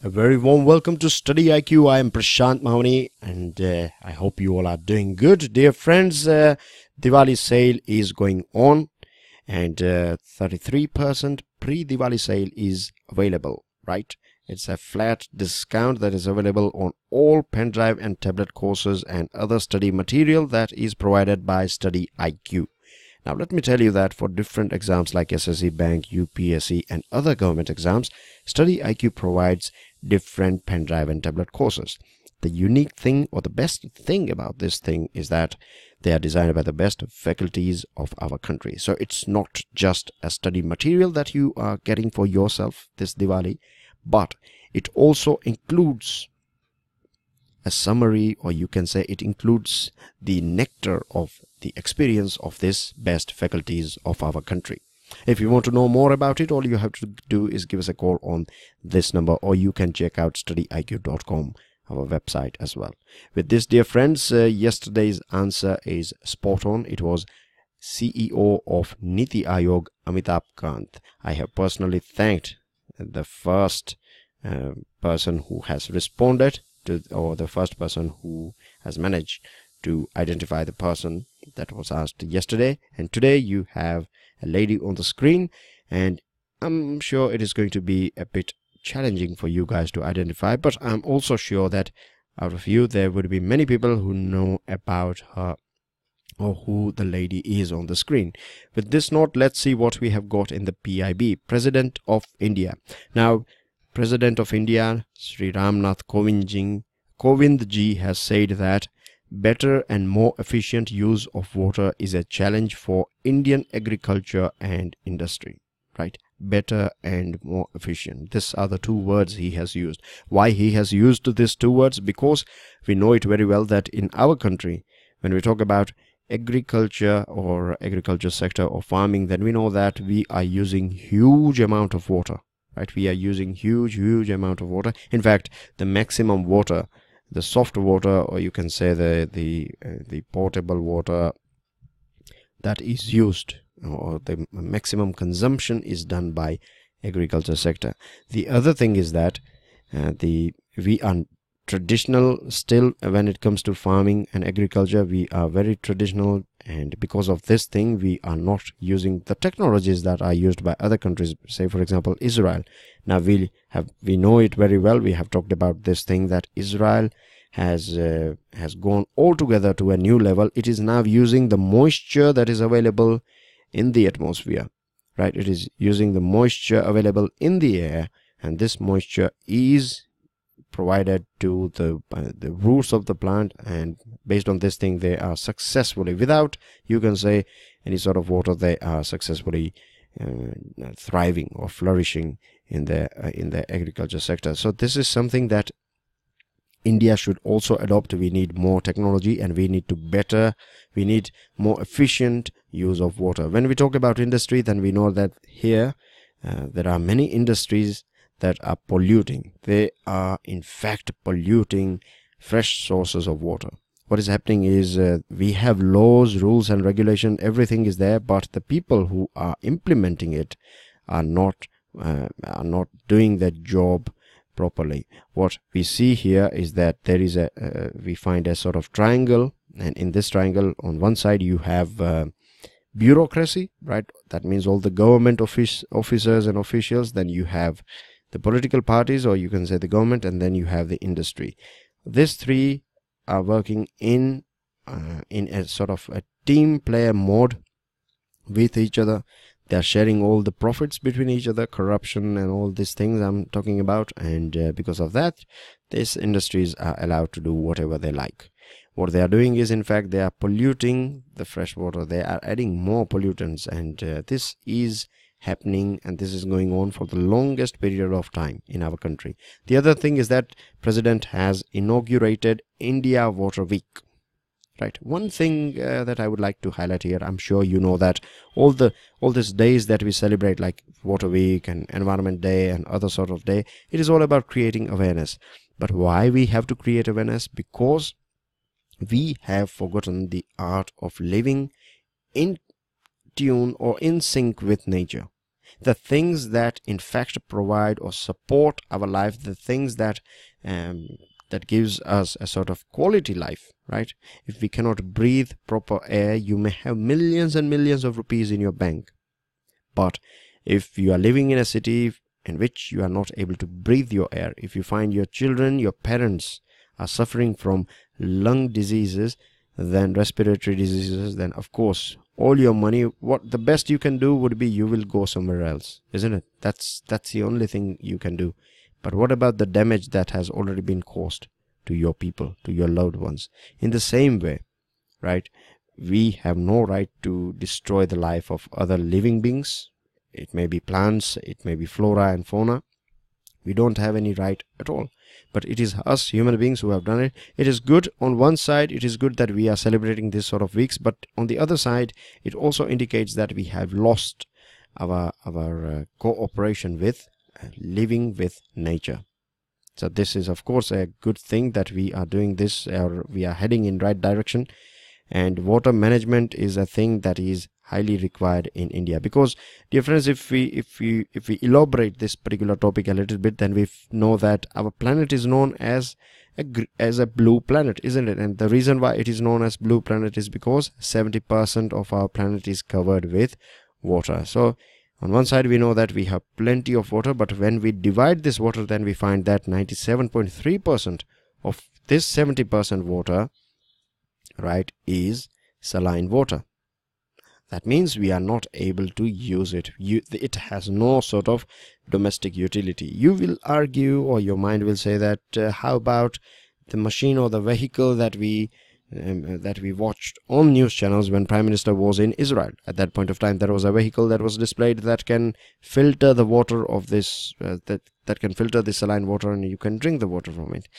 A very warm welcome to StudyIQ. I am Prashant Mahoney and I hope you all are doing good. Dear friends, Diwali sale is going on and 33% pre-Diwali sale is available, right? It's a flat discount that is available on all pen drive and tablet courses and other study material that is provided by StudyIQ. Now let me tell you that for different exams like SSC, Bank, UPSC and other government exams, StudyIQ provides different pen drive and tablet courses. The unique thing or the best thing about this thing is that they are designed by the best faculties of our country. So it's not just a study material that you are getting for yourself this Diwali, but it also includes a summary, or you can say it includes the nectar of the experience of this best faculties of our country. If you want to know more about it, all you have to do is give us a call on this number, or you can check out studyiq.com, our website as well. With this, dear friends, yesterday's answer is spot on. It was CEO of Niti Aayog, Amitabh Kant. I have personally thanked the first person who has responded to, or the first person who has managed to identify the person that was asked yesterday. And today you have a lady on the screen, and I'm sure it is going to be a bit challenging for you guys to identify, but I'm also sure that out of you there would be many people who know about her or who the lady is on the screen. With this note, let's see what we have got in the PIB. President of India. Now, President of India, Sri Ramnath Kovind ji has said that better and more efficient use of water is a challenge for Indian agriculture and industry, right? Better and more efficient. These are the two words he has used. Why he has used these two words? Because we know it very well that in our country, when we talk about agriculture or agriculture sector or farming, then we know that we are using huge amount of water, right? We are using huge amount of water. In fact, the maximum water, the soft water, or you can say the potable water that is used, or the maximum consumption is done by agriculture sector. The other thing is that we are traditional still when it comes to farming and agriculture. We are very traditional, and because of this thing we are not using the technologies that are used by other countries, say for example Israel. Now we know it very well. We have talked about this thing that Israel has gone altogether to a new level. It is now using the moisture that is available in the atmosphere, right? It is using the moisture available in the air, and this moisture is provided to the roots of the plant, and based on this thing they are successfully, without you can say any sort of water, they are successfully thriving or flourishing in the agriculture sector. So this is something that India should also adopt. We need more technology, and we need more efficient use of water. When we talk about industry, then we know that here there are many industries that are polluting. They are in fact polluting fresh sources of water. What is happening is we have laws, rules and regulation, everything is there, but the people who are implementing it are not doing their job properly. What we see here is that there is we find a sort of triangle, and in this triangle on one side you have bureaucracy, right? That means all the government officers and officials. Then you have the political parties, or you can say the government, and then you have the industry. These three are working in a sort of a team player mode with each other. They are sharing all the profits between each other, corruption and all these things I'm talking about, and because of that, these industries are allowed to do whatever they like. What they are doing is, in fact, they are polluting the fresh water. They are adding more pollutants, and this is happening, and this is going on for the longest period of time in our country. The other thing is that President has inaugurated India Water Week, right? One thing that I would like to highlight here, I'm sure you know that all these days that we celebrate, like Water Week and Environment Day and other sort of day, it is all about creating awareness. But why we have to create awareness? Because we have forgotten the art of living in tune or in sync with nature. the things that in fact provide or support our life, the things that that gives us a sort of quality life, right? If we cannot breathe proper air, you may have millions and millions of rupees in your bank, but if you are living in a city in which you are not able to breathe your air, if you find your children, your parents are suffering from lung diseases, then respiratory diseases, then of course all your money, what the best you can do would be you will go somewhere else, isn't it? That's the only thing you can do. But what about the damage that has already been caused to your people, to your loved ones? In the same way, right, we have no right to destroy the life of other living beings. It may be plants, it may be flora and fauna. We don't have any right at all. But it is us human beings who have done it. It is good on one side, it is good that we are celebrating this sort of weeks, but on the other side, it also indicates that we have lost our cooperation with living with nature. So this is of course a good thing that we are doing this, or we are heading in right direction. And water management is a thing that is highly required in India, because dear friends, if we elaborate this particular topic a little bit, then we know that our planet is known as a blue planet, isn't it? And the reason why it is known as blue planet is because 70% of our planet is covered with water. So on one side we know that we have plenty of water, but when we divide this water, then we find that 97.3% of this 70% water, right, is saline water. That means we are not able to use it. It has no sort of domestic utility. You will argue, or your mind will say that how about the machine or the vehicle that we watched on news channels when Prime Minister was in Israel? At that point of time, there was a vehicle that was displayed that can filter the water of this, that can filter the saline water, and you can drink the water from it.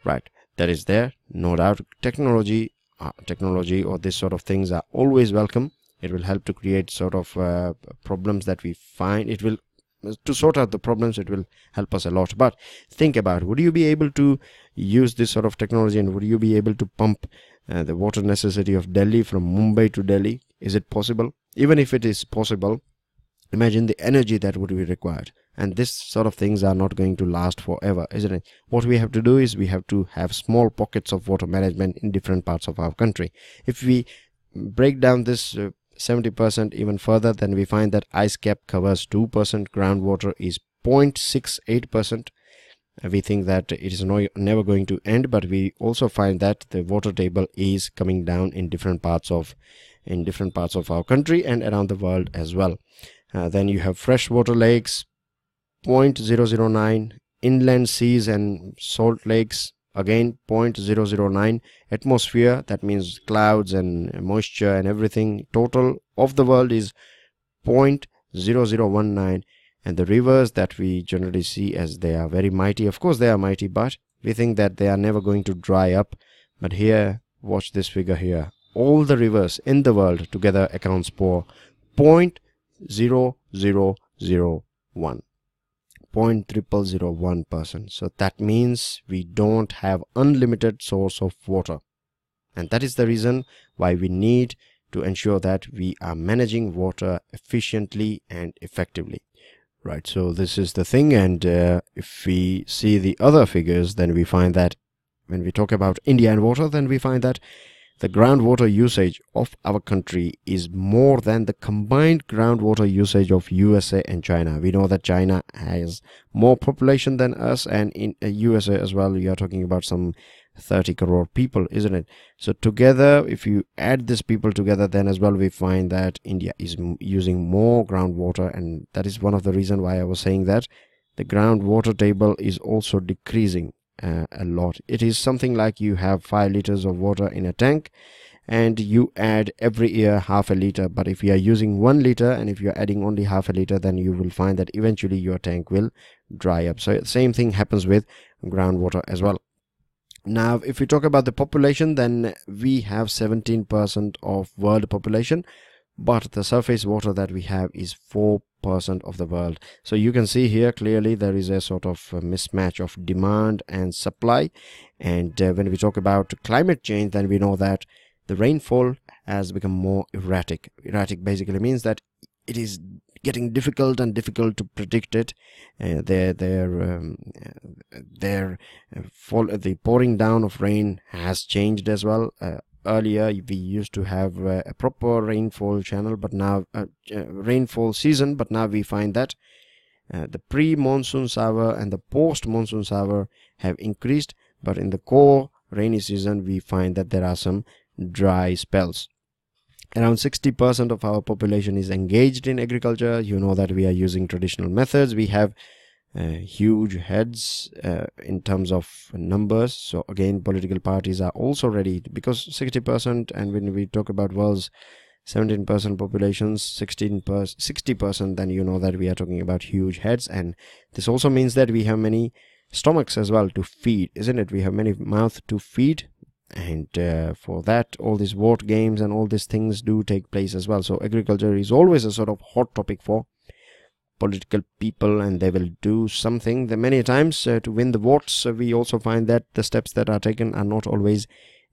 Right, that is there, no doubt. Technology or this sort of things are always welcome. It will help to create sort of problems that we find. It will, to sort out the problems, it will help us a lot. But think about, would you be able to use this sort of technology, and would you be able to pump the water necessity of Delhi from Mumbai to Delhi? Is it possible? Even if it is possible, imagine the energy that would be required. And this sort of things are not going to last forever, isn't it? What we have to do is we have to have small pockets of water management in different parts of our country. If we break down this 70% even further, then we find that ice cap covers 2%, groundwater is 0.68%. We think that it is never going to end, but we also find that the water table is coming down in different parts of our country and around the world as well. Then you have freshwater lakes, 0.009, inland seas and salt lakes, again 0.009, atmosphere, that means clouds and moisture and everything, total of the world is 0.0019. And the rivers that we generally see as they are very mighty, of course they are mighty, but we think that they are never going to dry up. But here, watch this figure here, all the rivers in the world together accounts for 0.0001, 0.0001%. So that means we don't have unlimited source of water, and that is the reason why we need to ensure that we are managing water efficiently and effectively. Right, so this is the thing. And if we see the other figures, then we find that when we talk about India and water, then we find that the groundwater usage of our country is more than the combined groundwater usage of USA and China. We know that China has more population than us, and in USA as well, we are talking about some 30 crore people, isn't it? So together, if you add these people together, then as well we find that India is using more groundwater, and that is one of the reasons why I was saying that the groundwater table is also decreasing a lot. It is something like you have 5 liters of water in a tank and you add every year half a liter, but if you are using 1 liter and if you are adding only half a liter, then you will find that eventually your tank will dry up. So same thing happens with groundwater as well. Now if we talk about the population, then we have 17% of world population, but the surface water that we have is 4% of the world. So you can see here clearly there is a sort of mismatch of demand and supply. And when we talk about climate change, then we know that the rainfall has become more erratic. Erratic basically means that it is getting difficult and difficult to predict it. The pouring down of rain has changed as well. Earlier we used to have a proper rainfall channel, but now rainfall season, but now we find that the pre-monsoon shower and the post-monsoon shower have increased, but in the core rainy season we find that there are some dry spells. Around 60% of our population is engaged in agriculture. You know that we are using traditional methods. We have huge heads in terms of numbers. So again, political parties are also ready, because 60%, and when we talk about world's 17% populations, 60%, then you know that we are talking about huge heads. And this also means that we have many stomachs as well to feed, isn't it? We have many mouths to feed. And for that, all these vote games and all these things do take place as well. So agriculture is always a sort of hot topic for political people, and they will do something. Many times to win the votes. We also find that the steps that are taken are not always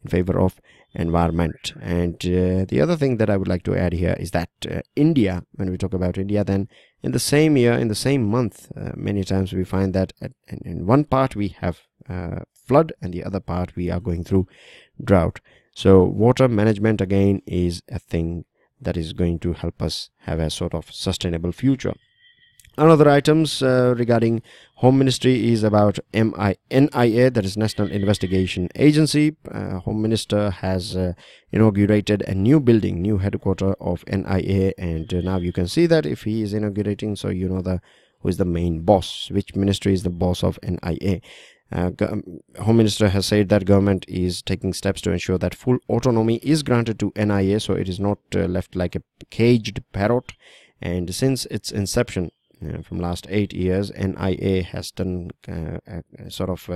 in favor of environment. And the other thing that I would like to add here is that India, when we talk about India, then in the same year, in the same month, many times we find that in one part we have flood, and the other part we are going through drought. So water management again is a thing that is going to help us have a sort of sustainable future. Another items regarding Home Ministry is about NIA, that is National Investigation Agency. Home Minister has inaugurated a new building, new headquarter of NIA, and now you can see that if he is inaugurating, so you know who is the main boss, which ministry is the boss of NIA. Home Minister has said that government is taking steps to ensure that full autonomy is granted to NIA, so it is not left like a caged parrot. And since its inception, from last 8 years, NIA has done a sort of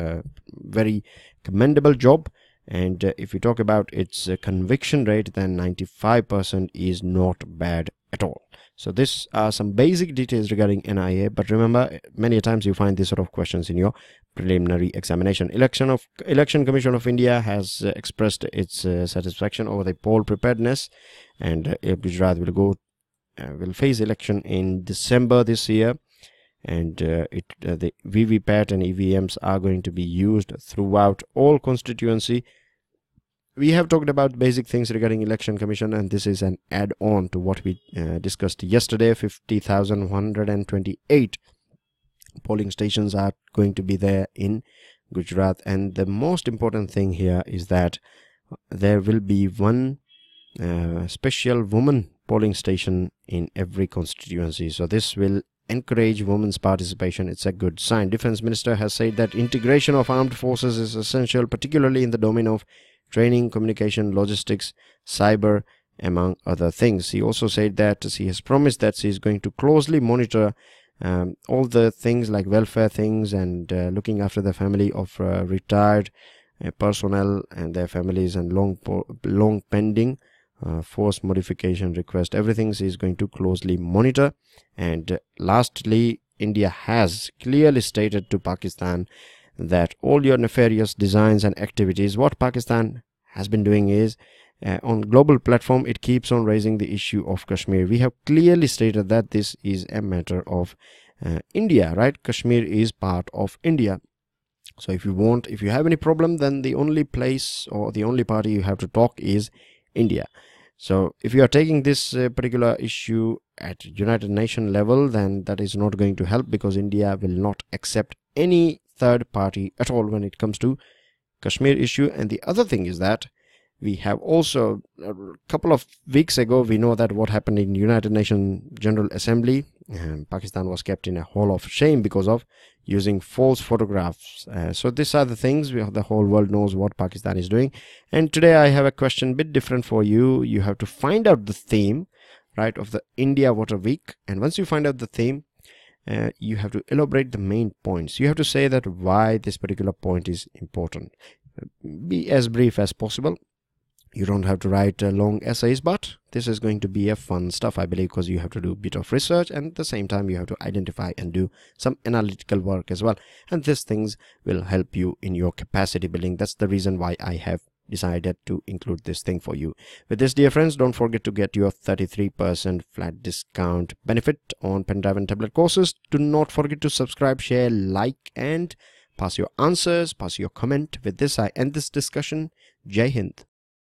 very commendable job. And if we talk about its conviction rate, then 95% is not bad at all. So these are some basic details regarding NIA. But remember, many times you find these sort of questions in your preliminary examination. Election Commission of India has expressed its satisfaction over the poll preparedness, and Gujarat will face election in December this year, and the VVPAT and EVMs are going to be used throughout all constituency. We have talked about basic things regarding Election Commission, and this is an add-on to what we discussed yesterday. 50,128 polling stations are going to be there in Gujarat, and the most important thing here is that there will be one special woman polling station in every constituency. So this will encourage women's participation. It's a good sign. Defense Minister has said that integration of armed forces is essential, particularly in the domain of training, communication, logistics, cyber, among other things. He also said that she has promised that she is going to closely monitor all the things like welfare things and looking after the family of retired personnel and their families, and long pending force modification request. Everything is going to closely monitor. And lastly, India has clearly stated to Pakistan that all your nefarious designs and activities, what Pakistan has been doing is on global platform, it keeps on raising the issue of Kashmir. We have clearly stated that this is a matter of India, right? Kashmir is part of India. So if you have any problem, then the only place or the only party you have to talk is India. So if you are taking this particular issue at United Nations level, then that is not going to help, because India will not accept any third party at all when it comes to Kashmir issue. And the other thing is that we have also, a couple of weeks ago, we know that what happened in United Nations General Assembly, Pakistan was kept in a hall of shame because of using false photographs. So these are the things the whole world knows what Pakistan is doing. And today I have a question a bit different for you. You have to find out the theme, right, of the India Water Week. And once you find out the theme, you have to elaborate the main points. You have to say that why this particular point is important. Be as brief as possible. You don't have to write long essays, but this is going to be a fun stuff, I believe, because you have to do a bit of research, and at the same time you have to identify and do some analytical work as well. And these things will help you in your capacity building. That's the reason why I have decided to include this thing for you. With this, dear friends, don't forget to get your 33% flat discount benefit on pen drive and tablet courses. Do not forget to subscribe, share, like, and pass your answers, pass your comment. With this, I end this discussion. Jai Hind.